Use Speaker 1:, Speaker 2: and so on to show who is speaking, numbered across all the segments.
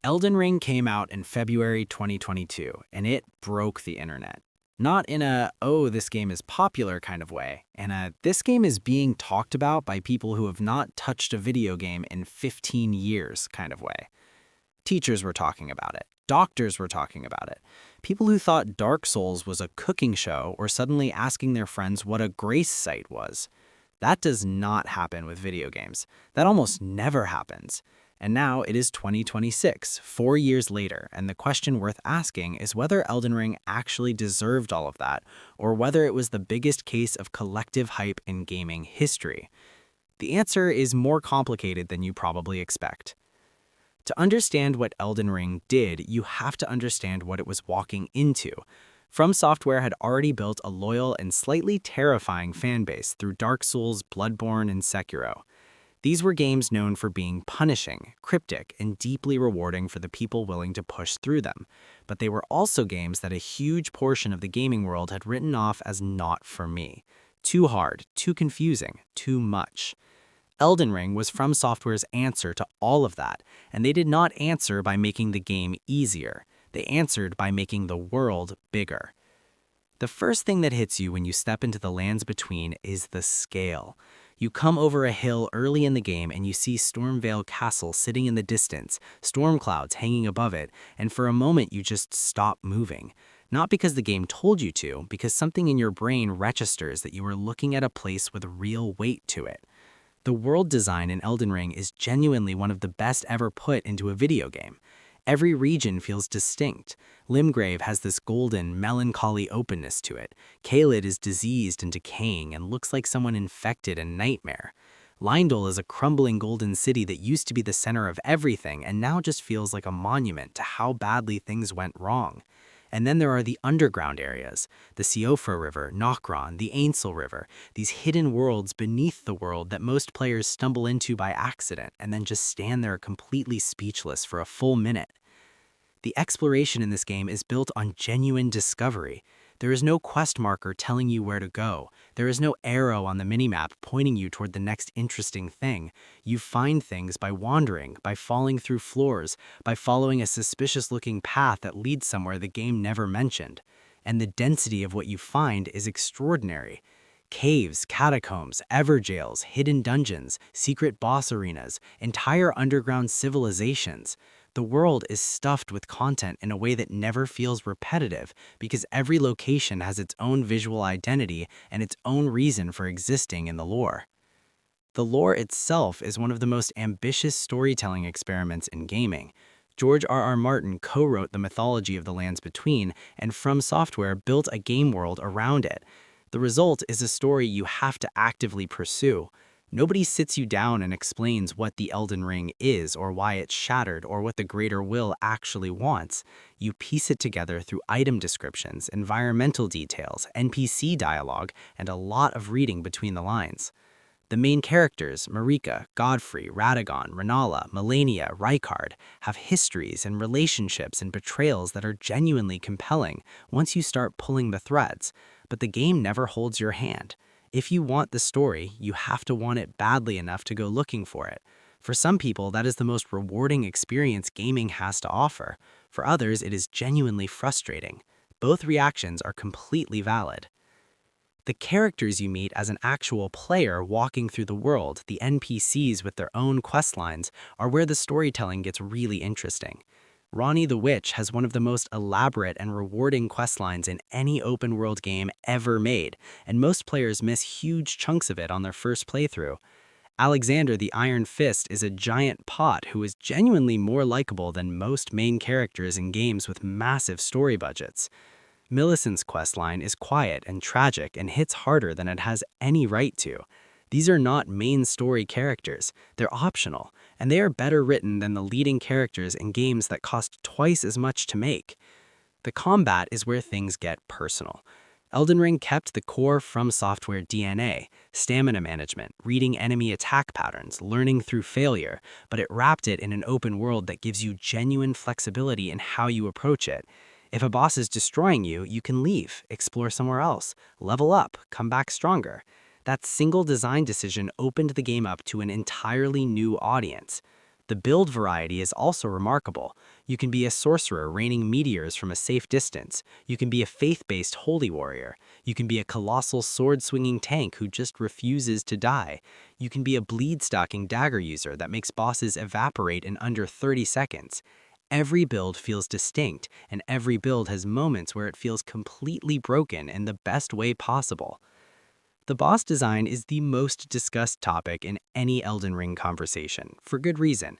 Speaker 1: Elden Ring came out in February 2022, and it broke the internet. Not in a, oh, this game is popular kind of way, in a, this game is being talked about by people who have not touched a video game in 15 years kind of way. Teachers were talking about it. Doctors were talking about it. People who thought Dark Souls was a cooking show were suddenly asking their friends what a grace site was. That does not happen with video games. That almost never happens. And now it is 2026, 4 years later, and the question worth asking is whether Elden Ring actually deserved all of that, or whether it was the biggest case of collective hype in gaming history. The answer is more complicated than you probably expect. To understand what Elden Ring did, you have to understand what it was walking into. From Software had already built a loyal and slightly terrifying fanbase through Dark Souls, Bloodborne, and Sekiro. These were games known for being punishing, cryptic, and deeply rewarding for the people willing to push through them. But they were also games that a huge portion of the gaming world had written off as not for me. Too hard, too confusing, too much. Elden Ring was From Software's answer to all of that, and they did not answer by making the game easier. They answered by making the world bigger. The first thing that hits you when you step into the lands between is the scale. You come over a hill early in the game and you see Stormvale Castle sitting in the distance, storm clouds hanging above it, and for a moment you just stop moving. Not because the game told you to, because something in your brain registers that you are looking at a place with real weight to it. The world design in Elden Ring is genuinely one of the best ever put into a video game. Every region feels distinct. Limgrave has this golden, melancholy openness to it. Caelid is diseased and decaying and looks like someone infected in Nightmare. Lindell is a crumbling golden city that used to be the center of everything and now just feels like a monument to how badly things went wrong. And then there are the underground areas, the Siofra River, Nokron, the Ainsel River, these hidden worlds beneath the world that most players stumble into by accident and then just stand there completely speechless for a full minute. The exploration in this game is built on genuine discovery. There is no quest marker telling you where to go. There is no arrow on the minimap pointing you toward the next interesting thing. You find things by wandering, by falling through floors, by following a suspicious-looking path that leads somewhere the game never mentioned. And the density of what you find is extraordinary. Caves, catacombs, everjails, hidden dungeons, secret boss arenas, entire underground civilizations. The world is stuffed with content in a way that never feels repetitive because every location has its own visual identity and its own reason for existing in the lore. The lore itself is one of the most ambitious storytelling experiments in gaming. George R.R. Martin co-wrote the mythology of the Lands Between, and From Software built a game world around it. The result is a story you have to actively pursue. Nobody sits you down and explains what the Elden Ring is or why it's shattered or what the greater will actually wants. You piece it together through item descriptions, environmental details, NPC dialogue, and a lot of reading between the lines. The main characters, Marika, Godfrey, Radagon, Renala, Melania, Rykard, have histories and relationships and betrayals that are genuinely compelling once you start pulling the threads, but the game never holds your hand. If you want the story, you have to want it badly enough to go looking for it. For some people, that is the most rewarding experience gaming has to offer. For others, it is genuinely frustrating. Both reactions are completely valid. The characters you meet as an actual player walking through the world, the NPCs with their own questlines, are where the storytelling gets really interesting. Ronnie the Witch has one of the most elaborate and rewarding questlines in any open-world game ever made, and most players miss huge chunks of it on their first playthrough. Alexander the Iron Fist is a giant pot who is genuinely more likable than most main characters in games with massive story budgets. Millicent's questline is quiet and tragic and hits harder than it has any right to. These are not main story characters, they're optional, and they are better written than the leading characters in games that cost twice as much to make. The combat is where things get personal. Elden Ring kept the core From Software DNA, stamina management, reading enemy attack patterns, learning through failure, but it wrapped it in an open world that gives you genuine flexibility in how you approach it. If a boss is destroying you, you can leave, explore somewhere else, level up, come back stronger. That single design decision opened the game up to an entirely new audience. The build variety is also remarkable. You can be a sorcerer raining meteors from a safe distance. You can be a faith-based holy warrior. You can be a colossal sword-swinging tank who just refuses to die. You can be a bleed-stocking dagger user that makes bosses evaporate in under 30 seconds. Every build feels distinct, and every build has moments where it feels completely broken in the best way possible. The boss design is the most discussed topic in any Elden Ring conversation, for good reason.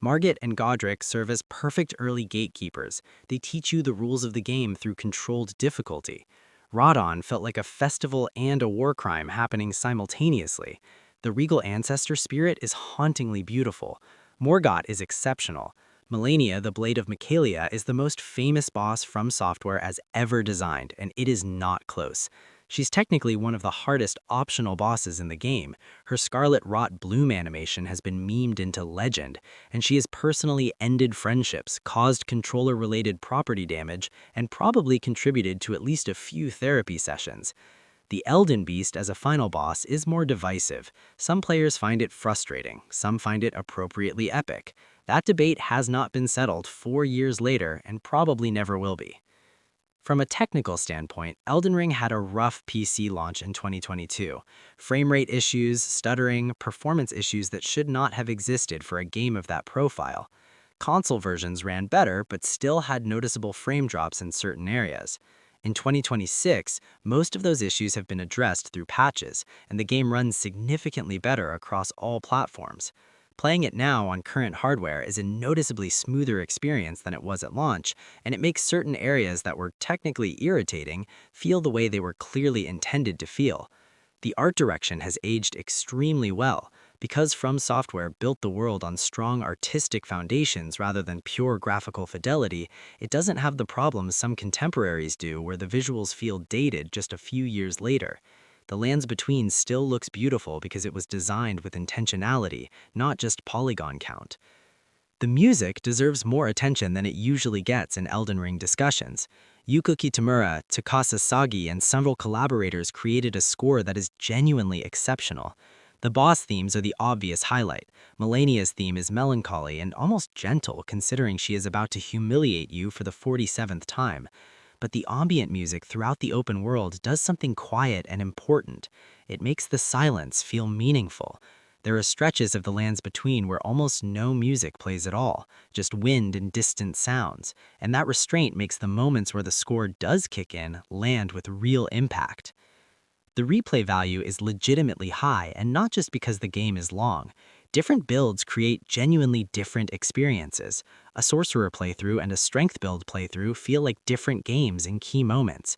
Speaker 1: Margit and Godric serve as perfect early gatekeepers. They teach you the rules of the game through controlled difficulty. Radon felt like a festival and a war crime happening simultaneously. The regal ancestor spirit is hauntingly beautiful. Morgott is exceptional. Melania, the Blade of Michaelia, is the most famous boss From Software has ever designed, and it is not close. She's technically one of the hardest optional bosses in the game. Her Scarlet Rot Bloom animation has been memed into legend, and she has personally ended friendships, caused controller-related property damage, and probably contributed to at least a few therapy sessions. The Elden Beast as a final boss is more divisive. Some players find it frustrating, some find it appropriately epic. That debate has not been settled 4 years later and probably never will be. From a technical standpoint, Elden Ring had a rough PC launch in 2022. Frame rate issues, stuttering, performance issues that should not have existed for a game of that profile. Console versions ran better, but still had noticeable frame drops in certain areas. In 2026, most of those issues have been addressed through patches, and the game runs significantly better across all platforms. Playing it now on current hardware is a noticeably smoother experience than it was at launch, and it makes certain areas that were technically irritating feel the way they were clearly intended to feel. The art direction has aged extremely well. Because From Software built the world on strong artistic foundations rather than pure graphical fidelity, it doesn't have the problems some contemporaries do where the visuals feel dated just a few years later. The Lands Between still looks beautiful because it was designed with intentionality, not just polygon count. The music deserves more attention than it usually gets in Elden Ring discussions. Yuko Kitamura, Takasa Sagi, and several collaborators created a score that is genuinely exceptional. The boss themes are the obvious highlight. Melania's theme is melancholy and almost gentle considering she is about to humiliate you for the 47th time. But the ambient music throughout the open world does something quiet and important. It makes the silence feel meaningful. There are stretches of the Lands Between where almost no music plays at all, just wind and distant sounds, and that restraint makes the moments where the score does kick in land with real impact. The replay value is legitimately high, and not just because the game is long. Different builds create genuinely different experiences. A sorcerer playthrough and a strength build playthrough feel like different games in key moments.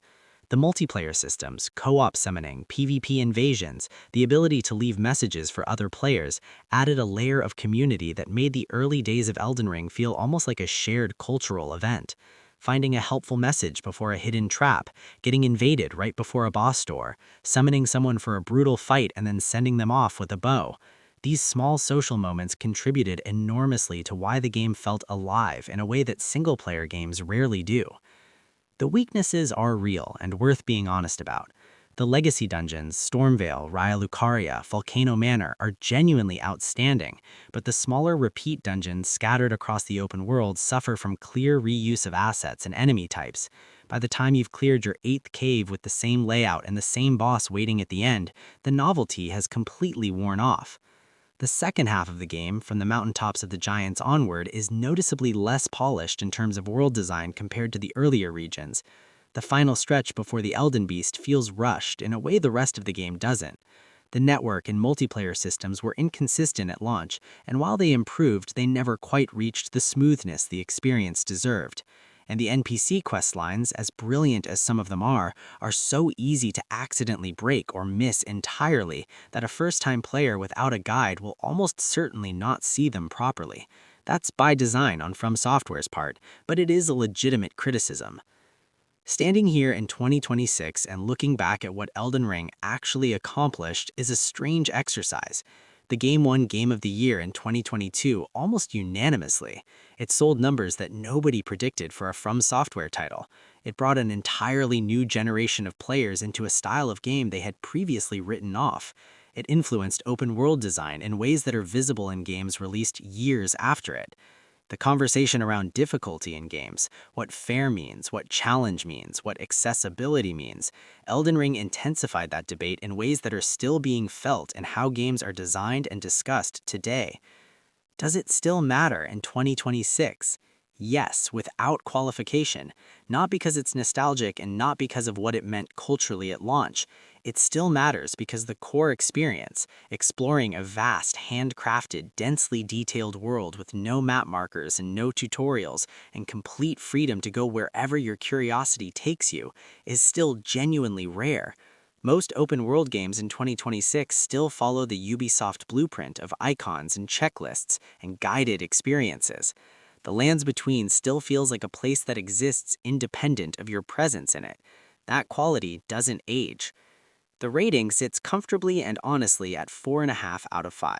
Speaker 1: The multiplayer systems, co-op summoning, PvP invasions, the ability to leave messages for other players added a layer of community that made the early days of Elden Ring feel almost like a shared cultural event. Finding a helpful message before a hidden trap, getting invaded right before a boss door, summoning someone for a brutal fight and then sending them off with a bow. These small social moments contributed enormously to why the game felt alive in a way that single-player games rarely do. The weaknesses are real and worth being honest about. The legacy dungeons, Stormvale, Raya Lucaria, Volcano Manor are genuinely outstanding, but the smaller repeat dungeons scattered across the open world suffer from clear reuse of assets and enemy types. By the time you've cleared your 8th cave with the same layout and the same boss waiting at the end, the novelty has completely worn off. The second half of the game, from the mountaintops of the Giants onward, is noticeably less polished in terms of world design compared to the earlier regions. The final stretch before the Elden Beast feels rushed in a way the rest of the game doesn't. The network and multiplayer systems were inconsistent at launch, and while they improved, they never quite reached the smoothness the experience deserved. And the NPC quest lines, as brilliant as some of them are so easy to accidentally break or miss entirely that a first-time player without a guide will almost certainly not see them properly. That's by design on From Software's part, but it is a legitimate criticism. Standing here in 2026 and looking back at what Elden Ring actually accomplished is a strange exercise. The game won Game of the Year in 2022 almost unanimously. It sold numbers that nobody predicted for a From Software title. It brought an entirely new generation of players into a style of game they had previously written off. It influenced open-world design in ways that are visible in games released years after it. The conversation around difficulty in games, what fair means, what challenge means, what accessibility means, Elden Ring intensified that debate in ways that are still being felt in how games are designed and discussed today. Does it still matter in 2026? Yes, without qualification. Not because it's nostalgic and not because of what it meant culturally at launch. It still matters because the core experience, exploring a vast, handcrafted, densely detailed world with no map markers and no tutorials, and complete freedom to go wherever your curiosity takes you, is still genuinely rare. Most open-world games in 2026 still follow the Ubisoft blueprint of icons and checklists and guided experiences. The lands between still feels like a place that exists independent of your presence in it. That quality doesn't age. The rating sits comfortably and honestly at 4.5 out of 5.